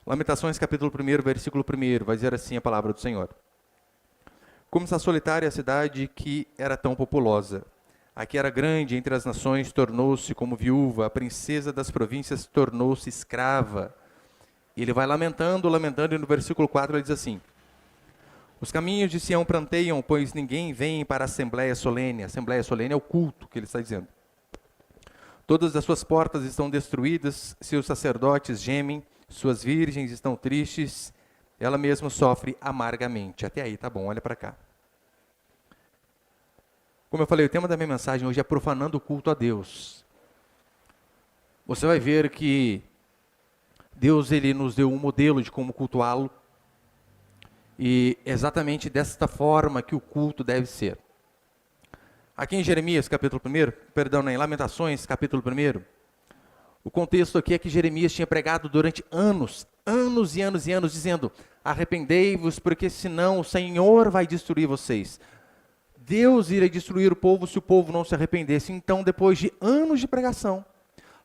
Lamentações, capítulo 1, versículo 1, vai dizer assim a palavra do Senhor. Como está solitária a cidade que era tão populosa. A que era grande entre as nações tornou-se como viúva, a princesa das províncias tornou-se escrava. E ele vai lamentando, e no versículo 4 ele diz assim: os caminhos de Sião pranteiam, pois ninguém vem para a Assembleia Solene. A Assembleia Solene é o culto que ele está dizendo. Todas as suas portas estão destruídas, seus sacerdotes gemem, suas virgens estão tristes, ela mesma sofre amargamente. Até aí, tá bom, olha para cá. Como eu falei, o tema da minha mensagem hoje é profanando o culto a Deus. Você vai ver que Deus ele nos deu um modelo de como cultuá-lo, e é exatamente desta forma que o culto deve ser. Aqui em Jeremias, capítulo 1, em Lamentações, capítulo 1, o contexto aqui é que Jeremias tinha pregado durante anos, dizendo: arrependei-vos, porque senão o Senhor vai destruir vocês. Deus iria destruir o povo se o povo não se arrependesse. Então, depois de anos de pregação,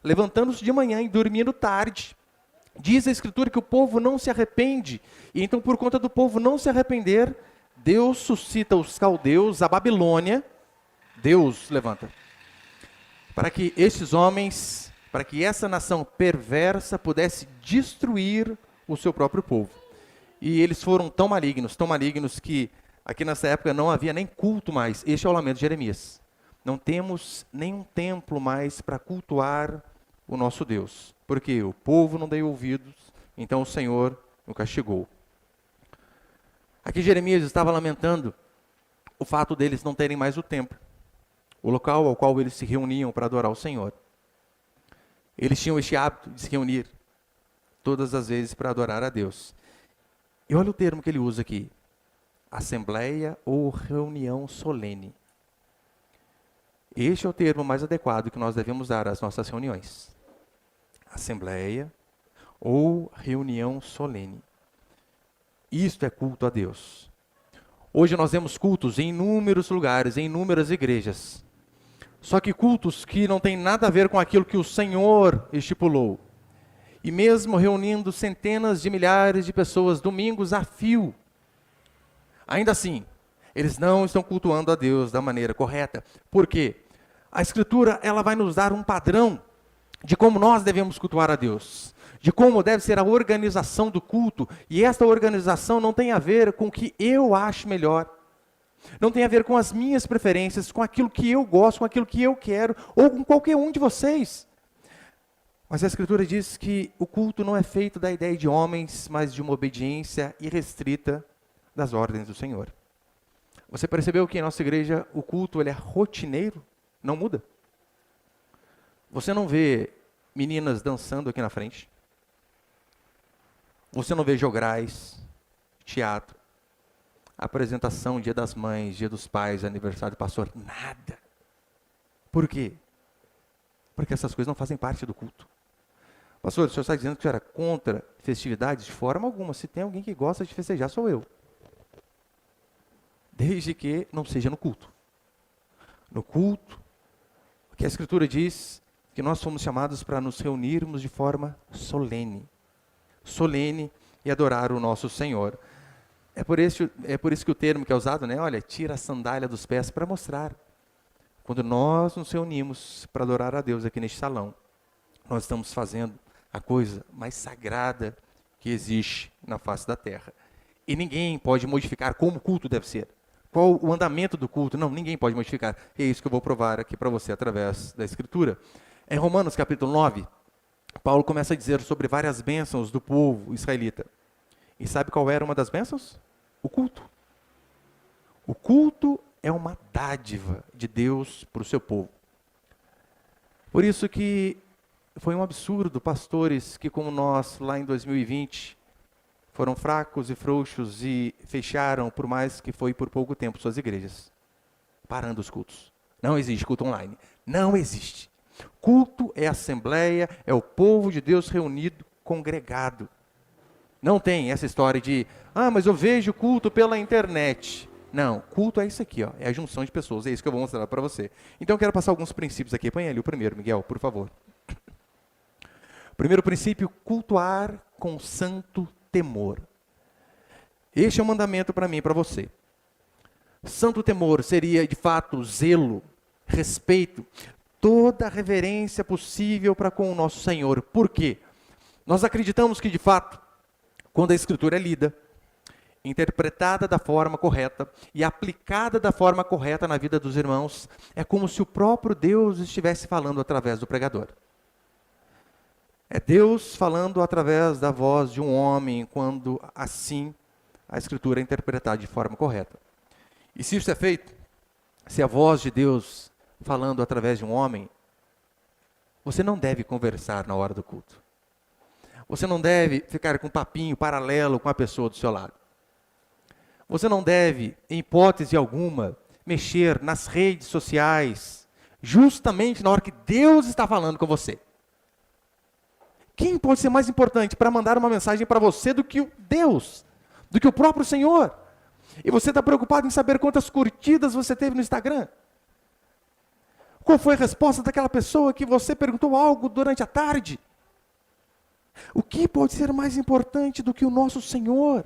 levantando-se de manhã e dormindo tarde, diz a Escritura que o povo não se arrepende. E então, por conta do povo não se arrepender, Deus suscita os caldeus, a Babilônia. Deus levanta para que esses homens, para que essa nação perversa pudesse destruir o seu próprio povo. E eles foram tão malignos que aqui nessa época não havia nem culto mais. Este é o lamento de Jeremias. Não temos nenhum templo mais para cultuar o nosso Deus. Porque o povo não deu ouvidos, então o Senhor o castigou. Aqui Jeremias estava lamentando o fato deles não terem mais o templo, o local ao qual eles se reuniam para adorar o Senhor. Eles tinham este hábito de se reunir todas as vezes para adorar a Deus. E olha o termo que ele usa aqui: assembleia ou reunião solene. Este é o termo mais adequado que nós devemos dar às nossas reuniões. Assembleia ou reunião solene. Isto é culto a Deus. Hoje nós vemos cultos em inúmeros lugares, em inúmeras igrejas. Só que cultos que não têm nada a ver com aquilo que o Senhor estipulou. E mesmo reunindo centenas de milhares de pessoas domingos a fio, ainda assim, eles não estão cultuando a Deus da maneira correta. Por quê? A Escritura ela vai nos dar um padrão de como nós devemos cultuar a Deus, de como deve ser a organização do culto, e esta organização não tem a ver com o que eu acho melhor, não tem a ver com as minhas preferências, com aquilo que eu gosto, com aquilo que eu quero, ou com qualquer um de vocês. Mas a Escritura diz que o culto não é feito da ideia de homens, mas de uma obediência irrestrita das ordens do Senhor. Você percebeu que em nossa igreja o culto ele é rotineiro, não muda? Você não vê meninas dançando aqui na frente. Você não vê jograis, teatro, apresentação, Dia das Mães, Dia dos Pais, aniversário do pastor, nada. Por quê? Porque essas coisas não fazem parte do culto. Pastor, o senhor está dizendo que o senhor era contra festividades? De forma alguma. Se tem alguém que gosta de festejar, sou eu. Desde que não seja no culto. No culto, o que a Escritura diz que nós fomos chamados para nos reunirmos de forma solene. Solene e adorar o nosso Senhor. É por isso que o termo que é usado, né? Olha, tira a sandália dos pés para mostrar. Quando nós nos reunimos para adorar a Deus aqui neste salão, nós estamos fazendo a coisa mais sagrada que existe na face da terra. E ninguém pode modificar como o culto deve ser. Qual o andamento do culto? Não, ninguém pode modificar. E é isso que eu vou provar aqui para você através da Escritura. Em Romanos capítulo 9, Paulo começa a dizer sobre várias bênçãos do povo israelita. E sabe qual era uma das bênçãos? O culto. O culto é uma dádiva de Deus para o seu povo. Por isso que foi um absurdo pastores que, como nós, lá em 2020, foram fracos e frouxos e fecharam, por mais que foi por pouco tempo, suas igrejas, parando os cultos. Não existe culto online. Não existe. Culto é assembleia, é o povo de Deus reunido, congregado. Não tem essa história de, mas eu vejo culto pela internet. Não, culto é isso aqui, ó, é a junção de pessoas, é isso que eu vou mostrar para você. Então eu quero passar alguns princípios aqui. Põe ali o primeiro, Miguel, por favor. Primeiro princípio, cultuar com santo temor. Este é um mandamento para mim e para você. Santo temor seria, de fato, zelo, respeito, toda a reverência possível para com o nosso Senhor. Por quê? Nós acreditamos que, de fato, quando a Escritura é lida, interpretada da forma correta e aplicada da forma correta na vida dos irmãos, é como se o próprio Deus estivesse falando através do pregador. É Deus falando através da voz de um homem, quando assim a Escritura é interpretada de forma correta. E se isso é feito, se a voz de Deus falando através de um homem, você não deve conversar na hora do culto. Você não deve ficar com um papinho paralelo com a pessoa do seu lado. Você não deve, em hipótese alguma, mexer nas redes sociais, justamente na hora que Deus está falando com você. Quem pode ser mais importante para mandar uma mensagem para você do que o Deus, do que o próprio Senhor? E você está preocupado em saber quantas curtidas você teve no Instagram? Qual foi a resposta daquela pessoa que você perguntou algo durante a tarde? O que pode ser mais importante do que o nosso Senhor?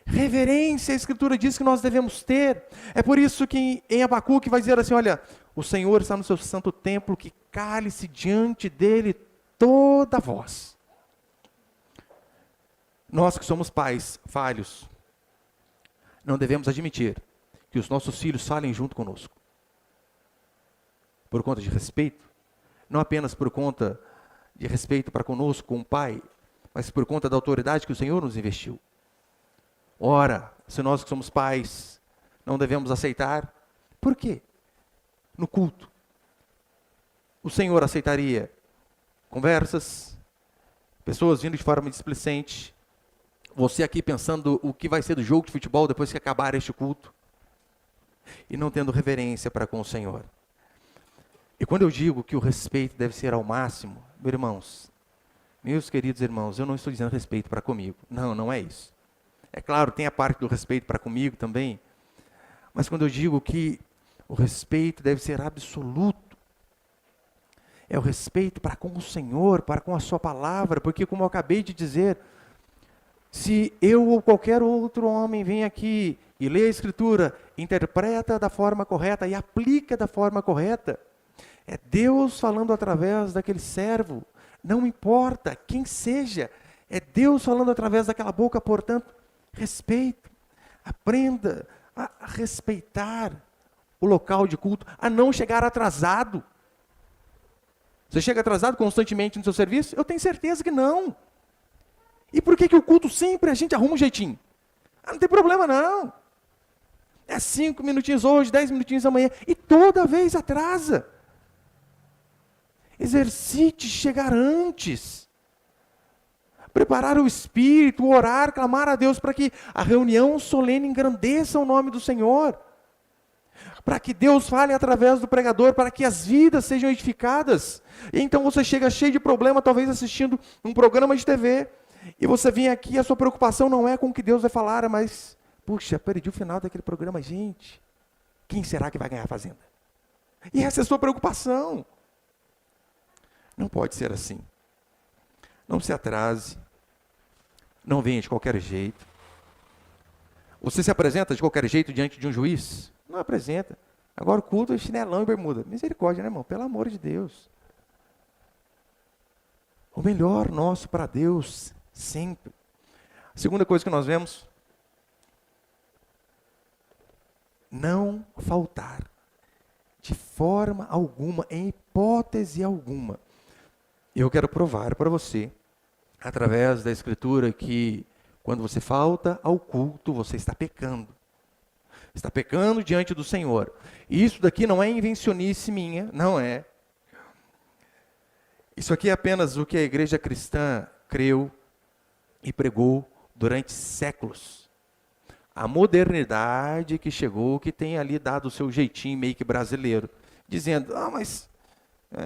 Reverência, a Escritura diz que nós devemos ter. É por isso que em Abacuque vai dizer assim, olha, o Senhor está no seu santo templo, que cale-se diante dele toda voz. Nós que somos pais falhos, não devemos admitir que os nossos filhos falem junto conosco. Por conta de respeito, não apenas por conta de respeito para conosco como pai, mas por conta da autoridade que o Senhor nos investiu. Ora, se nós que somos pais não devemos aceitar, por quê? No culto, o Senhor aceitaria conversas, pessoas vindo de forma displicente, você aqui pensando o que vai ser do jogo de futebol depois que acabar este culto, e não tendo reverência para com o Senhor. E quando eu digo que o respeito deve ser ao máximo, meus queridos irmãos, eu não estou dizendo respeito para comigo. Não, não é isso. É claro, tem a parte do respeito para comigo também, mas quando eu digo que o respeito deve ser absoluto, é o respeito para com o Senhor, para com a sua palavra, porque como eu acabei de dizer, se eu ou qualquer outro homem vem aqui e lê a Escritura, interpreta da forma correta e aplica da forma correta, é Deus falando através daquele servo, não importa quem seja, é Deus falando através daquela boca, portanto, respeito, aprenda a respeitar o local de culto, a não chegar atrasado. Você chega atrasado constantemente no seu serviço? Eu tenho certeza que não. E por que o culto sempre a gente arruma um jeitinho? Não tem problema não. É 5 minutinhos hoje, 10 minutinhos amanhã, e toda vez atrasa. Exercite chegar antes. Preparar o espírito, orar, clamar a Deus para que a reunião solene engrandeça o nome do Senhor. Para que Deus fale através do pregador, para que as vidas sejam edificadas. E então você chega cheio de problema, talvez assistindo um programa de TV, e você vem aqui, a sua preocupação não é com o que Deus vai falar, mas, puxa, perdi o final daquele programa, gente. Quem será que vai ganhar a fazenda? E essa é a sua preocupação. Não pode ser assim. Não se atrase. Não venha de qualquer jeito. Você se apresenta de qualquer jeito diante de um juiz? Não apresenta. Agora o culto é chinelão e bermuda. Misericórdia, né, irmão? Pelo amor de Deus. O melhor nosso para Deus, sempre. A segunda coisa que nós vemos, não faltar. De forma alguma, em hipótese alguma. Eu quero provar para você, através da Escritura, que quando você falta ao culto, você está pecando. Está pecando diante do Senhor. E isso daqui não é invencionice minha, não é. Isso aqui é apenas o que a igreja cristã creu e pregou durante séculos. A modernidade que chegou, que tem ali dado o seu jeitinho meio que brasileiro, dizendo, mas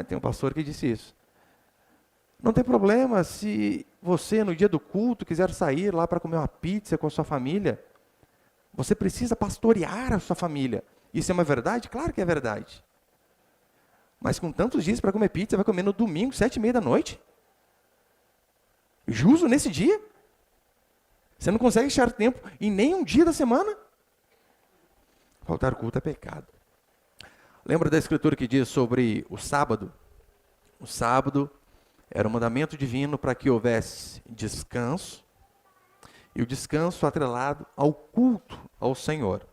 tem um pastor que disse isso. Não tem problema se você, no dia do culto, quiser sair lá para comer uma pizza com a sua família. Você precisa pastorear a sua família. Isso é uma verdade? Claro que é verdade. Mas com tantos dias para comer pizza, vai comer no domingo, 7h30 da noite? Justo nesse dia? Você não consegue achar tempo em nenhum dia da semana? Faltar culto é pecado. Lembra da escritura que diz sobre o sábado? O sábado era um mandamento divino para que houvesse descanso, e o descanso atrelado ao culto ao Senhor.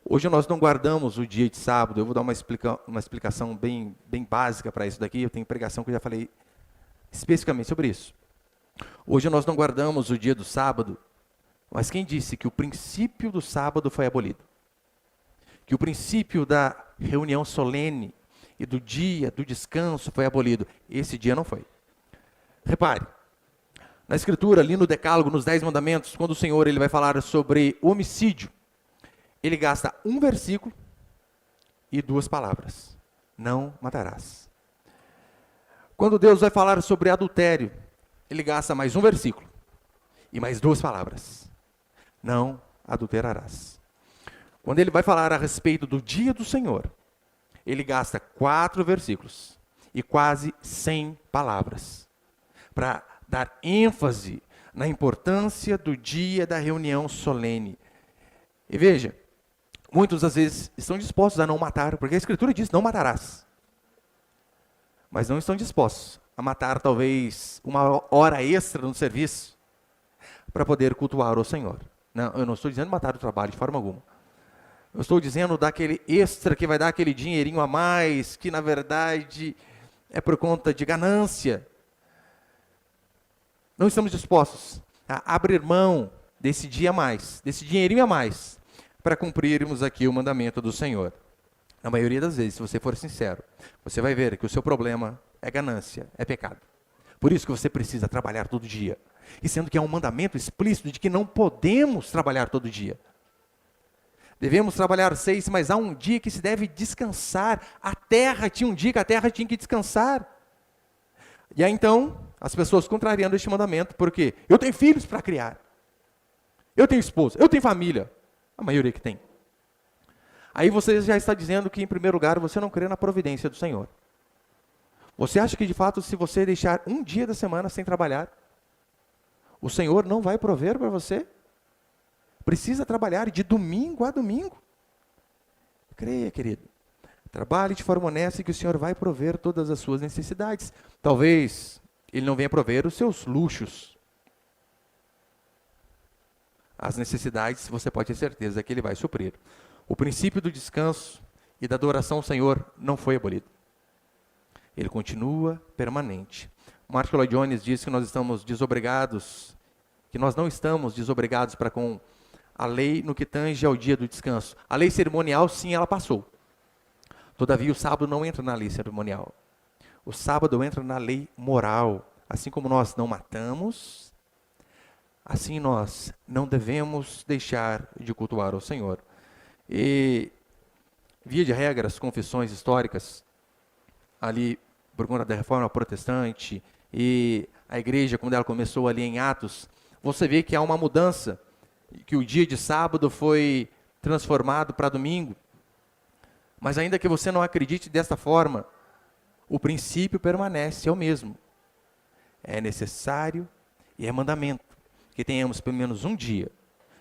Hoje nós não guardamos o dia de sábado. Eu vou dar uma explicação bem básica para isso daqui. Eu tenho pregação que eu já falei especificamente sobre isso. Hoje nós não guardamos o dia do sábado, mas quem disse que o princípio do sábado foi abolido? Que o princípio da reunião solene e do dia do descanso foi abolido? Esse dia não foi. Repare, na escritura, ali no decálogo, nos 10 mandamentos, quando o Senhor ele vai falar sobre homicídio, ele gasta um versículo e 2 palavras. Não matarás. Quando Deus vai falar sobre adultério, ele gasta mais um versículo e mais 2 palavras. Não adulterarás. Quando ele vai falar a respeito do dia do Senhor, ele gasta 4 versículos e quase 100 palavras para dar ênfase na importância do dia da reunião solene. E veja, muitos às vezes estão dispostos a não matar, porque a Escritura diz, não matarás. Mas não estão dispostos a matar talvez uma hora extra no serviço para poder cultuar o Senhor. Não, eu não estou dizendo matar o trabalho de forma alguma. Eu estou dizendo daquele extra que vai dar aquele dinheirinho a mais, que na verdade é por conta de ganância. Não estamos dispostos a abrir mão desse dia a mais, desse dinheirinho a mais, para cumprirmos aqui o mandamento do Senhor. Na maioria das vezes, se você for sincero, você vai ver que o seu problema é ganância, é pecado. Por isso que você precisa trabalhar todo dia. E sendo que há um mandamento explícito de que não podemos trabalhar todo dia. Devemos trabalhar 6, mas há um dia que se deve descansar. A terra tinha um dia que a terra tinha que descansar. E aí então, as pessoas contrariando este mandamento, porque eu tenho filhos para criar. Eu tenho esposa, eu tenho família. A maioria que tem. Aí você já está dizendo que, em primeiro lugar, você não crê na providência do Senhor. Você acha que, de fato, se você deixar um dia da semana sem trabalhar, o Senhor não vai prover para você? Precisa trabalhar de domingo a domingo. Creia, querido. Trabalhe de forma honesta que o Senhor vai prover todas as suas necessidades. Talvez Ele não venha prover os seus luxos. As necessidades, você pode ter certeza que Ele vai suprir. O princípio do descanso e da adoração ao Senhor não foi abolido. Ele continua permanente. Martin Lloyd Jones diz que nós estamos desobrigados, que nós não estamos desobrigados para com a lei no que tange ao dia do descanso. A lei cerimonial, sim, ela passou. Todavia, o sábado não entra na lei cerimonial. O sábado entra na lei moral. Assim como nós não matamos, assim nós não devemos deixar de cultuar o Senhor. E, via de regra, as confissões históricas, ali por conta da reforma protestante, e a igreja, quando ela começou ali em Atos, você vê que há uma mudança, que o dia de sábado foi transformado para domingo. Mas ainda que você não acredite desta forma, o princípio permanece, é o mesmo. É necessário e é mandamento que tenhamos pelo menos um dia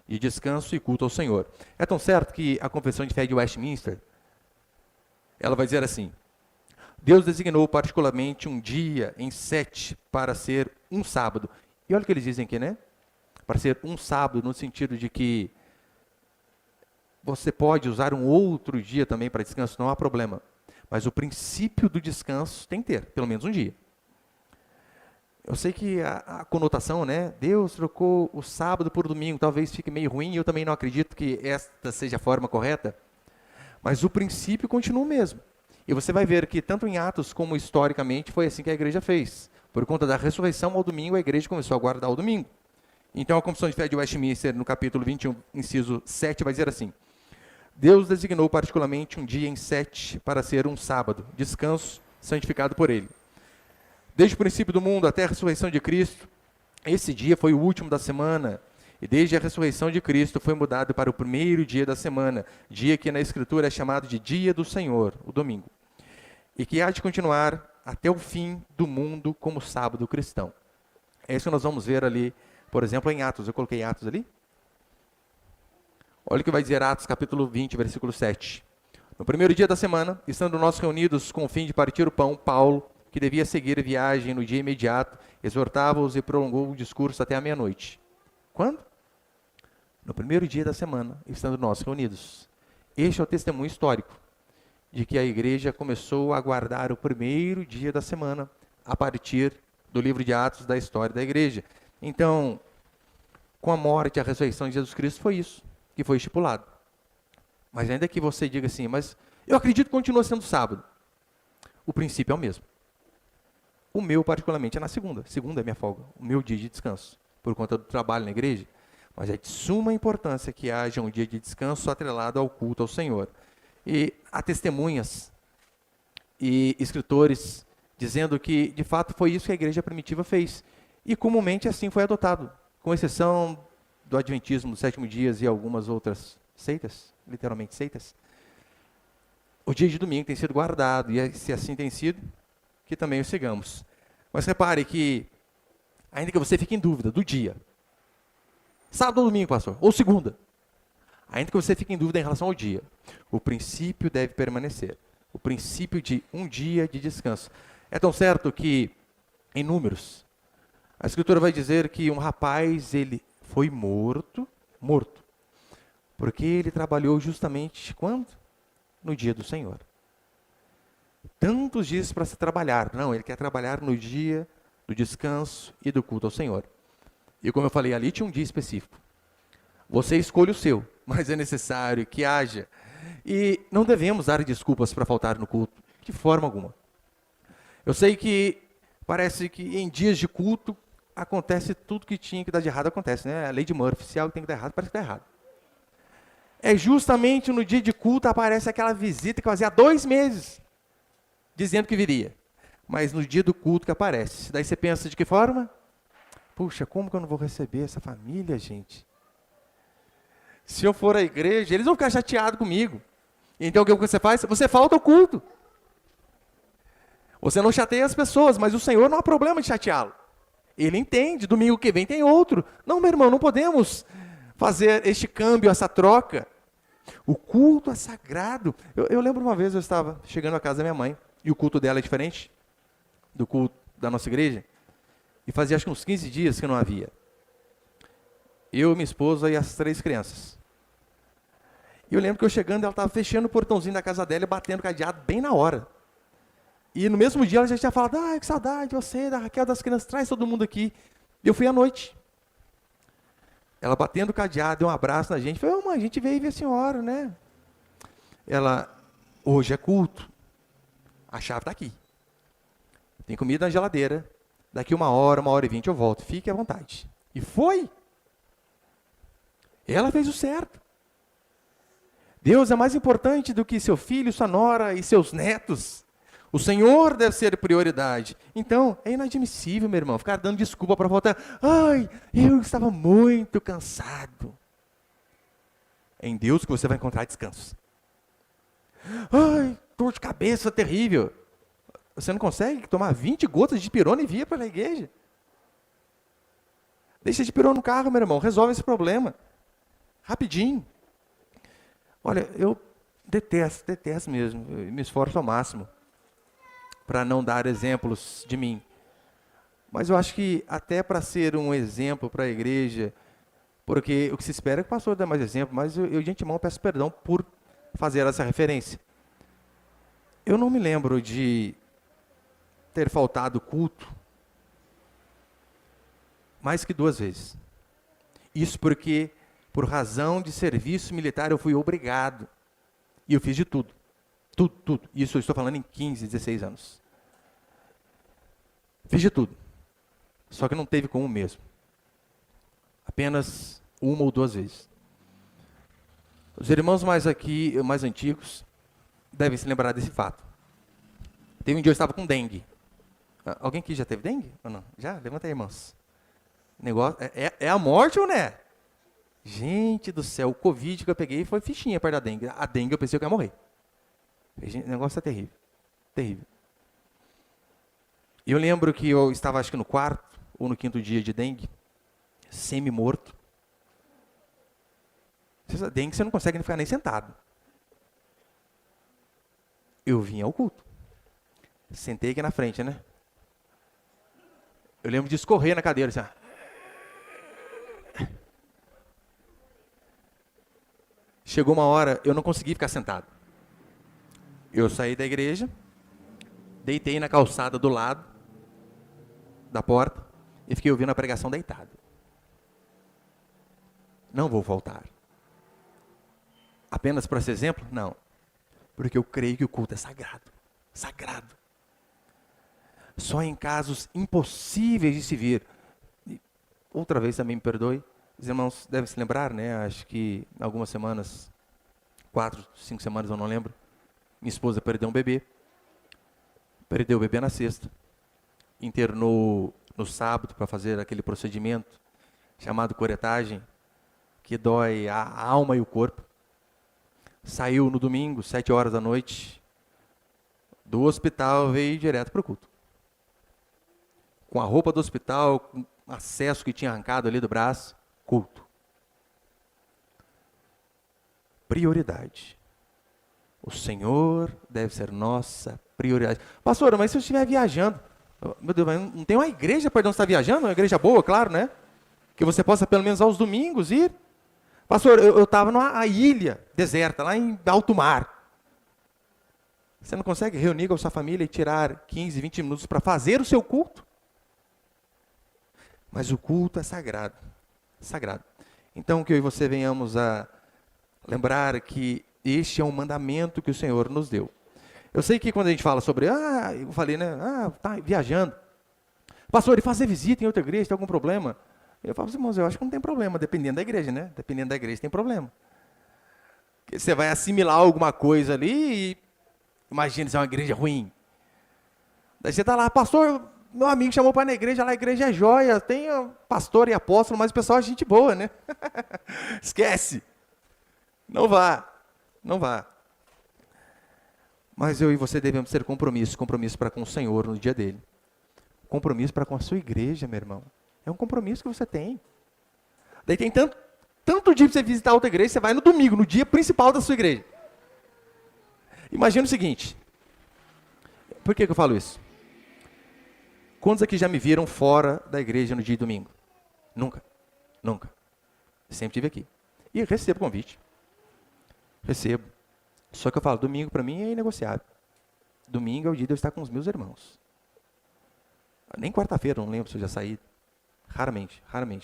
de descanso e culto ao Senhor. É tão certo que a Confissão de Fé de Westminster, ela vai dizer assim: Deus designou particularmente um dia em 7 para ser um sábado. E olha o que eles dizem aqui, né? Para ser um sábado, no sentido de que você pode usar um outro dia também para descanso, não há problema. Mas o princípio do descanso tem que ter, pelo menos um dia. Eu sei que a conotação, né? Deus trocou o sábado por domingo, talvez fique meio ruim, e eu também não acredito que esta seja a forma correta. Mas o princípio continua o mesmo. E você vai ver que tanto em Atos como historicamente foi assim que a igreja fez. Por conta da ressurreição ao domingo, a igreja começou a guardar o domingo. Então a Confissão de Fé de Westminster, no capítulo 21, inciso 7, vai dizer assim: Deus designou particularmente um dia em 7 para ser um sábado, descanso santificado por Ele. Desde o princípio do mundo até a ressurreição de Cristo, esse dia foi o último da semana. E desde a ressurreição de Cristo foi mudado para o primeiro dia da semana, dia que na Escritura é chamado de dia do Senhor, o domingo. E que há de continuar até o fim do mundo como sábado cristão. É isso que nós vamos ver ali, por exemplo, em Atos. Eu coloquei Atos ali. Olha o que vai dizer Atos, capítulo 20, versículo 7. No primeiro dia da semana, estando nós reunidos com o fim de partir o pão, Paulo, que devia seguir a viagem no dia imediato, exortava-os e prolongou o discurso até a meia-noite. Quando? No primeiro dia da semana, estando nós reunidos. Este é o testemunho histórico de que a igreja começou a guardar o primeiro dia da semana a partir do livro de Atos da história da igreja. Então, com a morte e a ressurreição de Jesus Cristo, foi isso que foi estipulado. Mas ainda que você diga assim, mas eu acredito que continua sendo sábado. O princípio é o mesmo. O meu, particularmente, é na segunda. Segunda é minha folga, o meu dia de descanso, por conta do trabalho na igreja. Mas é de suma importância que haja um dia de descanso atrelado ao culto ao Senhor. E há testemunhas e escritores dizendo que, de fato, foi isso que a igreja primitiva fez. E comumente assim foi adotado, com exceção do Adventismo dos Sétimos Dias e algumas outras seitas, literalmente seitas. O dia de domingo tem sido guardado, e se assim tem sido, que também o sigamos. Mas repare que, ainda que você fique em dúvida do dia, sábado ou domingo, pastor, ou segunda, ainda que você fique em dúvida em relação ao dia, o princípio deve permanecer. O princípio de um dia de descanso. É tão certo que, em Números, a Escritura vai dizer que um rapaz, ele foi morto, porque ele trabalhou justamente quando? No dia do Senhor. Tantos dias para se trabalhar. Não, ele quer trabalhar no dia do descanso e do culto ao Senhor. E como eu falei, ali tinha um dia específico. Você escolhe o seu, mas é necessário que haja. E não devemos dar desculpas para faltar no culto, de forma alguma. Eu sei que parece que em dias de culto acontece tudo que tinha que dar de errado, acontece, né? A lei de Murphy, se algo tem que dar errado, parece que dá errado. É justamente no dia de culto aparece aquela visita que fazia 2 meses, dizendo que viria. Mas no dia do culto que aparece. Daí você pensa de que forma? Puxa, como que eu não vou receber essa família, gente? Se eu for à igreja, eles vão ficar chateados comigo. Então o que você faz? Você falta ao culto. Você não chateia as pessoas, mas o Senhor não há problema de chateá-lo. Ele entende, domingo que vem tem outro. Não, meu irmão, não podemos fazer este câmbio, essa troca. O culto é sagrado. Eu lembro uma vez, eu estava chegando à casa da minha mãe, e o culto dela é diferente do culto da nossa igreja, e fazia acho que uns 15 dias que não havia. Eu, minha esposa e as 3 crianças. E eu lembro que eu chegando, ela estava fechando o portãozinho da casa dela e batendo o cadeado bem na hora. E no mesmo dia ela já tinha falado, que saudade de você, da Raquel, das crianças, traz todo mundo aqui. E eu fui à noite. Ela batendo o cadeado, deu um abraço na gente, falei, mãe, a gente veio ver a senhora, né? Ela, hoje é culto, a chave está aqui. Tem comida na geladeira, daqui 1h e 20 eu volto, fique à vontade. E foi. Ela fez o certo. Deus é mais importante do que seu filho, sua nora e seus netos. O Senhor deve ser prioridade. Então, é inadmissível, meu irmão, ficar dando desculpa para voltar. Eu estava muito cansado. É em Deus que você vai encontrar descanso. Dor de cabeça terrível. Você não consegue tomar 20 gotas de pirona e vir para a igreja? Deixa de pirona no carro, meu irmão, resolve esse problema. Rapidinho. Olha, eu detesto mesmo, eu me esforço ao máximo para não dar exemplos de mim. Mas eu acho que até para ser um exemplo para a igreja, porque o que se espera é que o pastor dê mais exemplo, mas eu de antemão peço perdão por fazer essa referência. Eu não me lembro de ter faltado culto mais que 2 vezes. Isso porque, por razão de serviço militar, eu fui obrigado. E eu fiz de tudo. Tudo. Isso eu estou falando em 15, 16 anos. Fiz de tudo. Só que não teve como mesmo. Apenas 1 ou 2 vezes. Os irmãos mais antigos, devem se lembrar desse fato. Teve um dia eu estava com dengue. Alguém aqui já teve dengue? Ou não? Já? Levanta aí, irmãos. Negócio, é a morte ou não é? Gente do céu, o Covid que eu peguei foi fichinha perto da dengue. A dengue eu pensei que eu ia morrer. O negócio é terrível. Terrível. Eu lembro que eu estava, acho que no quarto ou no 5º dia de dengue, semi-morto. Dengue você não consegue ficar nem sentado. Eu vim ao culto. Sentei aqui na frente, né? Eu lembro de escorrer na cadeira, assim, ó. Chegou uma hora, eu não consegui ficar sentado. Eu saí da igreja, deitei na calçada do lado da porta e fiquei ouvindo a pregação deitado. Não vou voltar. Apenas para esse exemplo? Não. Porque eu creio que o culto é sagrado. Sagrado. Só em casos impossíveis de se vir. E outra vez também me perdoe. Os irmãos devem se lembrar, né? Acho que algumas semanas, 4, 5 semanas, eu não lembro. Minha esposa perdeu um bebê. Perdeu o bebê na sexta. Internou no sábado para fazer aquele procedimento chamado curetagem, que dói a alma e o corpo. Saiu no domingo, 7 horas da noite, do hospital, veio direto para o culto. Com a roupa do hospital, com acesso que tinha arrancado ali do braço, culto. Prioridade. O Senhor deve ser nossa prioridade. Pastor, mas se eu estiver viajando, meu Deus, mas não tem uma igreja para onde você está viajando? Uma igreja boa, claro, né? Que você possa pelo menos aos domingos ir. Pastor, eu estava numa ilha deserta, lá em alto mar. Você não consegue reunir com a sua família e tirar 15, 20 minutos para fazer o seu culto? Mas o culto é sagrado. Sagrado. Então, que eu e você venhamos a lembrar que este é um mandamento que o Senhor nos deu. Eu sei que quando a gente fala sobre, eu falei, né? Tá viajando. Pastor, e fazer visita em outra igreja, tem algum problema? Eu falo assim, irmãos, eu acho que não tem problema, dependendo da igreja, né? Dependendo da igreja tem problema. Porque você vai assimilar alguma coisa ali e imagina se é uma igreja ruim. Daí você está lá, pastor, meu amigo chamou para ir na igreja, lá a igreja é joia, tem pastor e apóstolo, mas o pessoal é gente boa, né? Esquece. Não vá, não vá. Mas eu e você devemos ter compromisso para com o Senhor no dia dele. Compromisso para com a sua igreja, meu irmão. É um compromisso que você tem. Daí tem tanto dia para você visitar outra igreja, você vai no domingo, no dia principal da sua igreja. Imagina o seguinte. Por que eu falo isso? Quantos aqui já me viram fora da igreja no dia de domingo? Nunca. Nunca. Sempre estive aqui. E recebo convite. Recebo. Só que eu falo, domingo para mim é inegociável. Domingo é o dia de eu estar com os meus irmãos. Nem quarta-feira, não lembro se eu já saí. Raramente,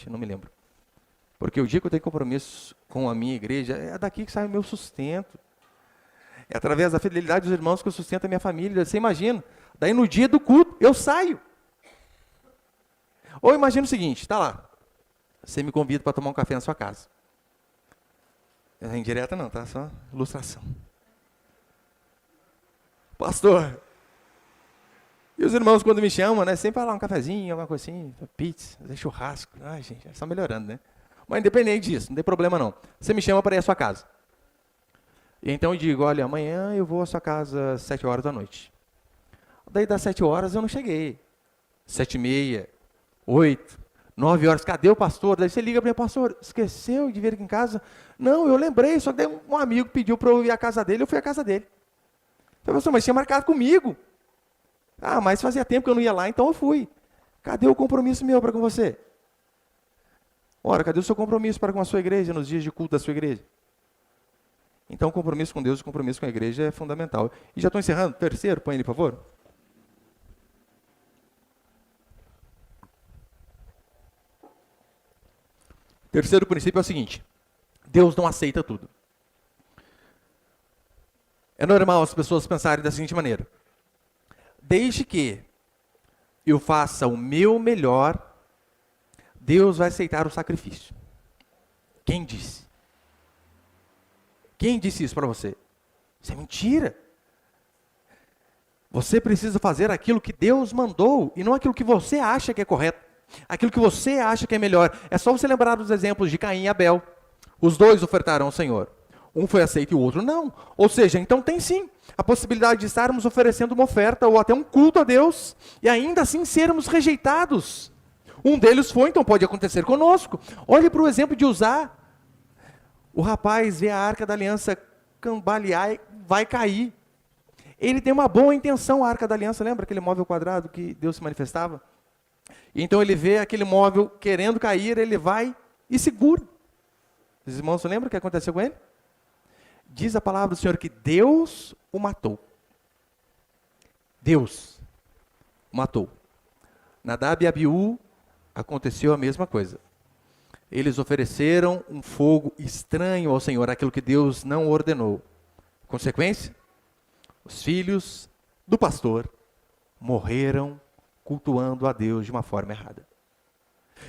não me lembro. Porque o dia que eu tenho compromisso com a minha igreja, é daqui que sai o meu sustento. É através da fidelidade dos irmãos que eu sustento a minha família. Você imagina? Daí no dia do culto, eu saio. Ou imagina o seguinte, tá lá. Você me convida para tomar um café na sua casa. É indireta não, tá? Só ilustração. Pastor, e os irmãos quando me chamam, né? Sempre falam um cafezinho, alguma coisa assim, pizza, churrasco. Ai, gente, já está melhorando, né? Mas independente disso, não tem problema não. Você me chama para ir à sua casa. E então eu digo, olha, amanhã eu vou à sua casa às 7 horas da noite. Daí das 7 horas eu não cheguei. 7h30, 8, 9 horas, cadê o pastor? Daí você liga para mim, pastor, esqueceu de vir aqui em casa? Não, eu lembrei, só que daí um amigo pediu para eu ir à casa dele, eu fui à casa dele. Eu falei, pastor, mas tinha marcado comigo. Mas fazia tempo que eu não ia lá, então eu fui. Cadê o compromisso meu para com você? Ora, cadê o seu compromisso para com a sua igreja, nos dias de culto da sua igreja? Então, o compromisso com Deus e o compromisso com a igreja é fundamental. E já estou encerrando. Terceiro, põe ele, por favor. Terceiro princípio é o seguinte. Deus não aceita tudo. É normal as pessoas pensarem da seguinte maneira. Desde que eu faça o meu melhor, Deus vai aceitar o sacrifício. Quem disse? Quem disse isso para você? Isso é mentira. Você precisa fazer aquilo que Deus mandou e não aquilo que você acha que é correto. Aquilo que você acha que é melhor. É só você lembrar dos exemplos de Caim e Abel. Os dois ofertaram ao Senhor. Um foi aceito e o outro não. Ou seja, então tem sim a possibilidade de estarmos oferecendo uma oferta ou até um culto a Deus e ainda assim sermos rejeitados. Um deles foi, então pode acontecer conosco. Olhe para o exemplo de Uzá. O rapaz vê a Arca da Aliança cambalear e vai cair. Ele tem uma boa intenção, a Arca da Aliança, lembra aquele móvel quadrado que Deus se manifestava? E então ele vê aquele móvel querendo cair, ele vai e segura. Os irmãos lembram o que aconteceu com ele? Diz a palavra do Senhor que Deus o matou. Deus o matou. Nadab e Abiú aconteceu a mesma coisa. Eles ofereceram um fogo estranho ao Senhor, aquilo que Deus não ordenou. Consequência? Os filhos do pastor morreram cultuando a Deus de uma forma errada.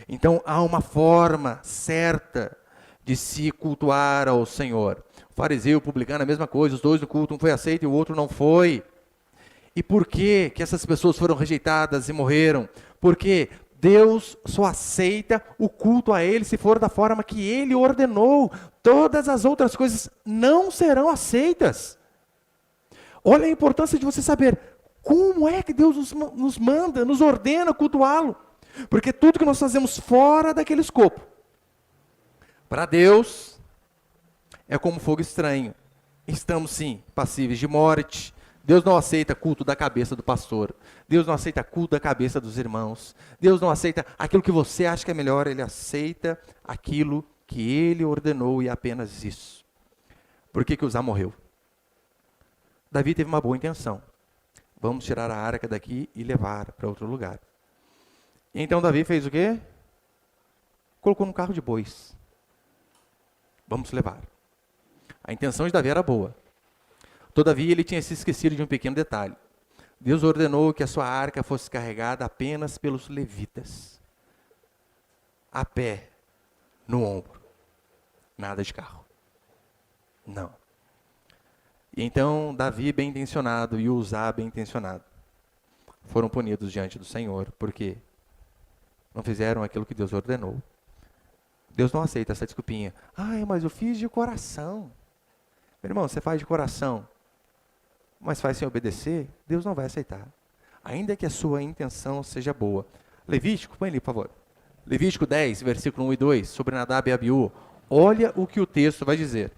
Então há uma forma certa de se cultuar ao Senhor. O fariseu, o publicano, a mesma coisa, os dois no culto, um foi aceito e o outro não foi. E por que que essas pessoas foram rejeitadas e morreram? Porque Deus só aceita o culto a Ele se for da forma que Ele ordenou. Todas as outras coisas não serão aceitas. Olha a importância de você saber como é que Deus nos manda, nos ordena cultuá-lo. Porque tudo que nós fazemos fora daquele escopo, para Deus, é como fogo estranho. Estamos sim passíveis de morte. Deus não aceita culto da cabeça do pastor. Deus não aceita culto da cabeça dos irmãos. Deus não aceita aquilo que você acha que é melhor. Ele aceita aquilo que Ele ordenou e apenas isso. Por que que Uzá morreu? Davi teve uma boa intenção. Vamos tirar a arca daqui e levar para outro lugar. Então Davi fez o quê? Colocou num carro de bois. Vamos levar. A intenção de Davi era boa. Todavia, ele tinha se esquecido de um pequeno detalhe. Deus ordenou que a sua arca fosse carregada apenas pelos levitas. A pé, no ombro. Nada de carro. Não. E então, Davi bem intencionado e Uzá bem intencionado foram punidos diante do Senhor, porque não fizeram aquilo que Deus ordenou. Deus não aceita essa desculpinha. Ai, mas eu fiz de coração. Meu irmão, você faz de coração, mas faz sem obedecer, Deus não vai aceitar. Ainda que a sua intenção seja boa. Levítico, põe ali, por favor. Levítico 10, versículo 1 e 2, sobre Nadab e Abiú. Olha o que o texto vai dizer.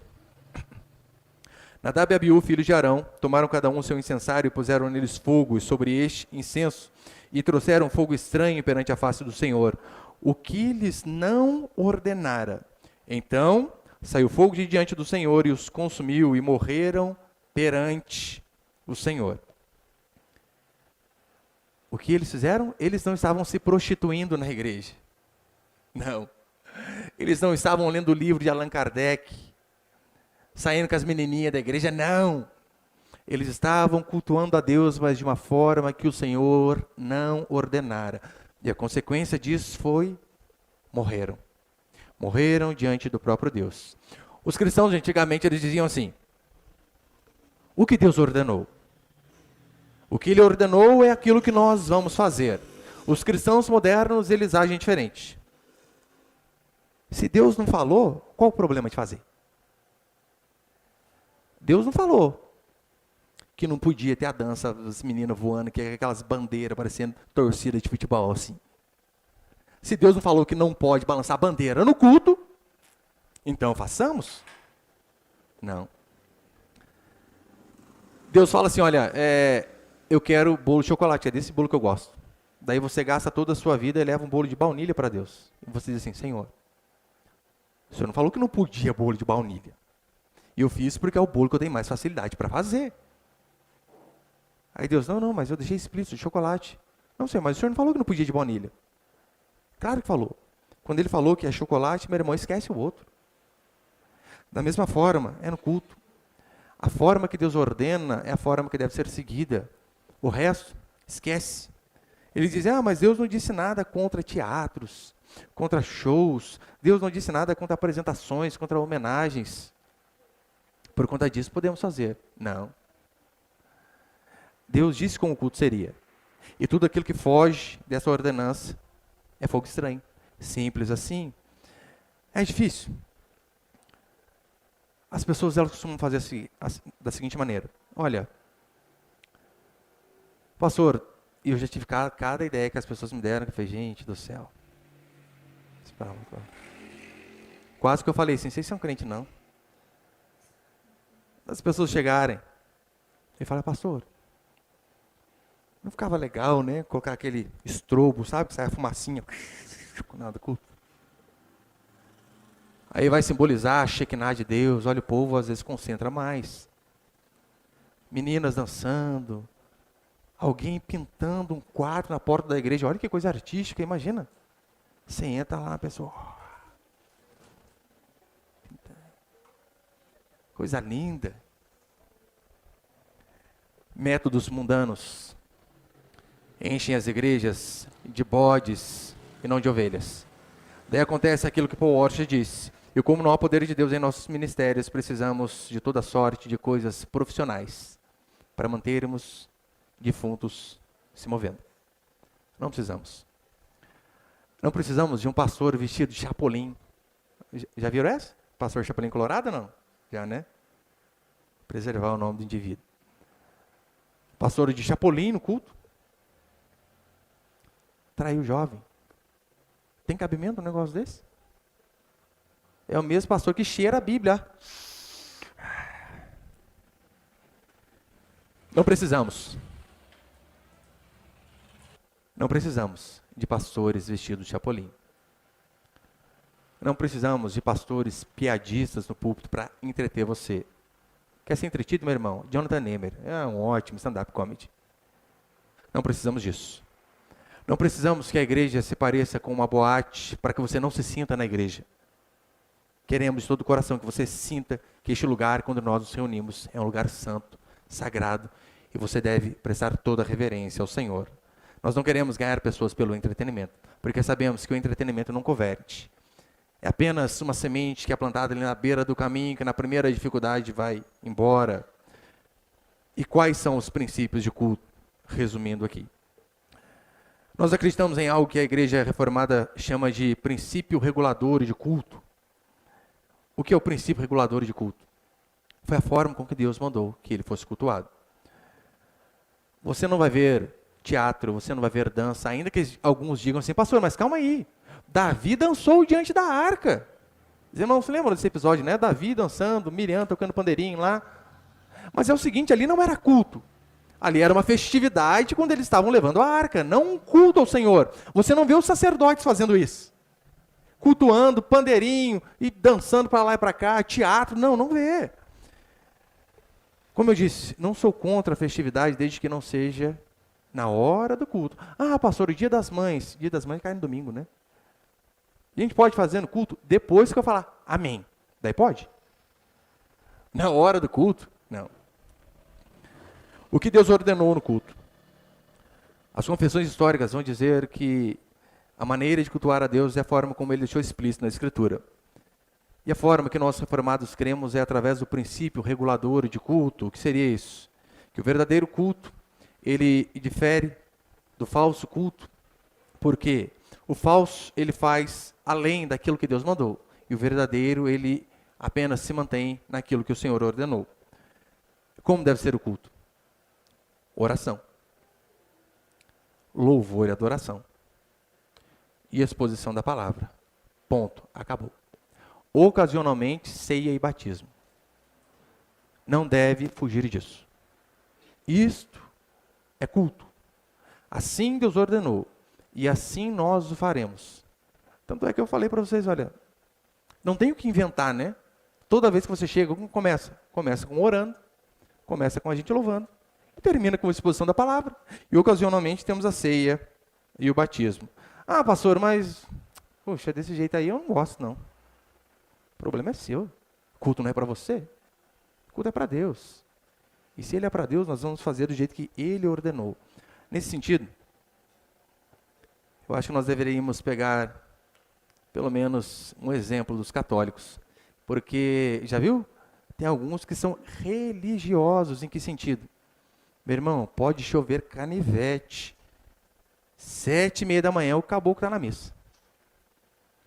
Nadab e Abiú, filhos de Arão, tomaram cada um o seu incensário e puseram neles fogo, e sobre este incenso, e trouxeram fogo estranho perante a face do Senhor, o que lhes não ordenara. Então saiu fogo de diante do Senhor e os consumiu, e morreram perante o Senhor. O que eles fizeram? Eles não estavam se prostituindo na igreja. Não. Eles não estavam lendo o livro de Allan Kardec, saindo com as menininhas da igreja, não. Eles estavam cultuando a Deus, mas de uma forma que o Senhor não ordenara. E a consequência disso foi, morreram. Morreram diante do próprio Deus. Os cristãos, antigamente, eles diziam assim, o que Deus ordenou? O que Ele ordenou é aquilo que nós vamos fazer. Os cristãos modernos, eles agem diferente. Se Deus não falou, qual o problema de fazer? Deus não falou que não podia ter a dança das meninas voando, que é aquelas bandeiras parecendo torcida de futebol assim. Se Deus não falou que não pode balançar a bandeira no culto, então façamos? Não. Deus fala assim, olha, eu quero bolo de chocolate, é desse bolo que eu gosto. Daí você gasta toda a sua vida e leva um bolo de baunilha para Deus. E você diz assim, Senhor, o Senhor não falou que não podia bolo de baunilha. E eu fiz porque é o bolo que eu tenho mais facilidade para fazer. Aí Deus, não, mas eu deixei explícito de chocolate. Não, Senhor, mas o Senhor não falou que não podia de baunilha. Claro que falou. Quando Ele falou que é chocolate, meu irmão, esquece o outro. Da mesma forma, é no culto. A forma que Deus ordena é a forma que deve ser seguida. O resto, esquece. Ele diz, mas Deus não disse nada contra teatros, contra shows. Deus não disse nada contra apresentações, contra homenagens. Por conta disso, podemos fazer. Não. Deus disse como o culto seria. E tudo aquilo que foge dessa ordenança é fogo estranho. Simples assim. É difícil. As pessoas elas costumam fazer assim, da seguinte maneira. Olha, pastor, eu já tive cada ideia que as pessoas me deram, que eu falei, gente do céu. Quase que eu falei assim, vocês são crente não. As pessoas chegarem e falar, pastor, não ficava legal, né? Colocar aquele estrobo, sabe? Que sai a fumacinha. Nada, culto. Aí vai simbolizar a Shekinah de Deus. Olha, o povo às vezes concentra mais. Meninas dançando. Alguém pintando um quadro na porta da igreja. Olha que coisa artística, imagina. Você entra lá, a pessoa... Coisa linda. Métodos mundanos. Enchem as igrejas de bodes e não de ovelhas. Daí acontece aquilo que Paul Washer disse. E como não há poder de Deus em nossos ministérios, precisamos de toda sorte de coisas profissionais para mantermos defuntos se movendo. Não precisamos. Não precisamos de um pastor vestido de chapolim. Já viram essa? Pastor Chapolim Colorado, não? Já, né? Preservar o nome do indivíduo. Pastor de chapolim no culto. Traiu o jovem. Tem cabimento um negócio desse? É o mesmo pastor que cheira a Bíblia. Não precisamos. Não precisamos de pastores vestidos de chapolim. Não precisamos de pastores piadistas no púlpito para entreter você. Quer ser entretido, meu irmão? Jonathan Nehmer é um ótimo stand-up comedy. Não precisamos disso. Não precisamos que a igreja se pareça com uma boate para que você não se sinta na igreja. Queremos de todo o coração que você sinta que este lugar, quando nós nos reunimos, é um lugar santo, sagrado, e você deve prestar toda a reverência ao Senhor. Nós não queremos ganhar pessoas pelo entretenimento, porque sabemos que o entretenimento não converte. É apenas uma semente que é plantada ali na beira do caminho, que na primeira dificuldade vai embora. E quais são os princípios de culto? Resumindo aqui. Nós acreditamos em algo que a igreja reformada chama de princípio regulador de culto. O que é o princípio regulador de culto? Foi a forma com que Deus mandou que ele fosse cultuado. Você não vai ver teatro, você não vai ver dança, ainda que alguns digam assim, pastor, mas calma aí, Davi dançou diante da arca. Os irmãos se lembram desse episódio, né? Davi dançando, Miriam tocando pandeirinho lá. Mas é o seguinte, ali não era culto. Ali era uma festividade quando eles estavam levando a arca, não um culto ao Senhor. Você não vê os sacerdotes fazendo isso. Cultuando, pandeirinho, e dançando para lá e para cá, teatro, não vê. Como eu disse, não sou contra a festividade, desde que não seja na hora do culto. Ah, pastor, o dia das mães cai no domingo, né? A gente pode fazer no culto depois que eu falar amém. Daí pode? Na hora do culto? Não. O que Deus ordenou no culto? As confissões históricas vão dizer que a maneira de cultuar a Deus é a forma como ele deixou explícito na Escritura. E a forma que nós reformados cremos é através do princípio regulador de culto. O que seria isso? Que o verdadeiro culto, ele difere do falso culto. Porque o falso, ele faz além daquilo que Deus mandou. E o verdadeiro, ele apenas se mantém naquilo que o Senhor ordenou. Como deve ser o culto? Oração. Louvor e adoração. E exposição da palavra. Ponto. Acabou. Ocasionalmente, ceia e batismo. Não deve fugir disso. Isto é culto. Assim Deus ordenou. E assim nós o faremos. Tanto é que eu falei para vocês, olha, não tem o que inventar, né? Toda vez que você chega, como começa? Começa com orando, começa com a gente louvando, e termina com a exposição da palavra. E ocasionalmente temos a ceia e o batismo. Ah, pastor, mas, poxa, desse jeito aí eu não gosto, não. O problema é seu. O culto não é para você. O culto é para Deus. E se ele é para Deus, nós vamos fazer do jeito que ele ordenou. Nesse sentido, eu acho que nós deveríamos pegar, pelo menos, um exemplo dos católicos. Porque, já viu? Tem alguns que são religiosos. Em que sentido? Meu irmão, pode chover canivete. 7:30 da manhã, o caboclo está na missa.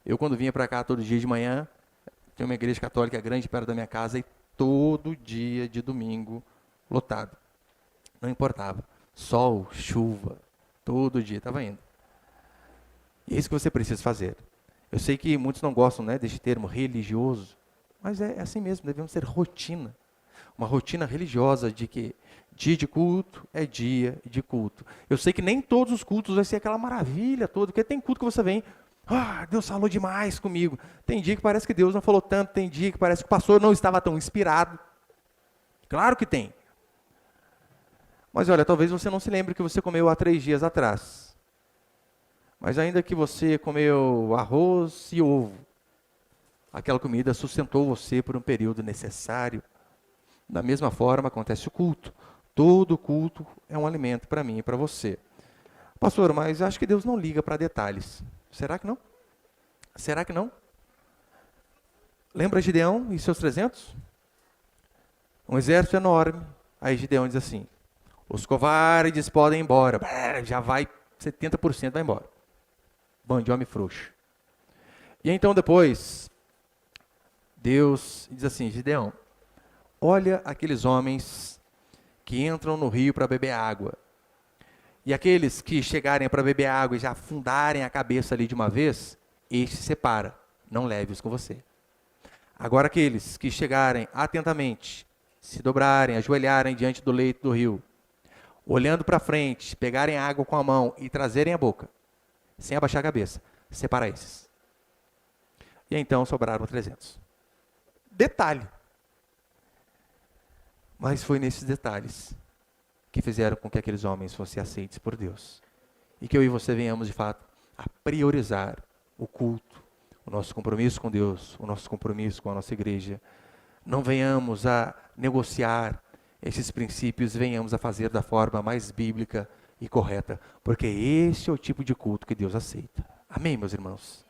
Eu, quando vinha para cá todo dia de manhã, tem uma igreja católica grande perto da minha casa, e todo dia de domingo, lotado. Não importava. Sol, chuva, todo dia estava indo. E é isso que você precisa fazer. Eu sei que muitos não gostam, né, deste termo religioso, mas é assim mesmo, devemos ter rotina. Uma rotina religiosa de que dia de culto é dia de culto. Eu sei que nem todos os cultos vai ser aquela maravilha toda, porque tem culto que você vem, Deus falou demais comigo. Tem dia que parece que Deus não falou tanto, tem dia que parece que o pastor não estava tão inspirado. Claro que tem. Mas olha, talvez você não se lembre que você comeu há 3 dias atrás. Mas ainda que você comeu arroz e ovo, aquela comida sustentou você por um período necessário. Da mesma forma acontece o culto. Todo culto é um alimento para mim e para você. Pastor, mas acho que Deus não liga para detalhes. Será que não? Será que não? Lembra Gideão e seus 300? Um exército enorme. Aí Gideão diz assim, os covardes podem ir embora. Já vai, 70% vai embora. Bando de homem frouxo. E então depois, Deus diz assim, Gideão, olha aqueles homens que entram no rio para beber água. E aqueles que chegarem para beber água e já afundarem a cabeça ali de uma vez, este se separa, não leve-os com você. Agora aqueles que chegarem atentamente, se dobrarem, ajoelharem diante do leito do rio, olhando para frente, pegarem água com a mão e trazerem a boca, sem abaixar a cabeça, separa esses. E então sobraram 300. Detalhe. Mas foi nesses detalhes que fizeram com que aqueles homens fossem aceitos por Deus. E que eu e você venhamos, de fato, a priorizar o culto, o nosso compromisso com Deus, o nosso compromisso com a nossa igreja. Não venhamos a negociar esses princípios, venhamos a fazer da forma mais bíblica e correta, porque esse é o tipo de culto que Deus aceita. Amém, meus irmãos?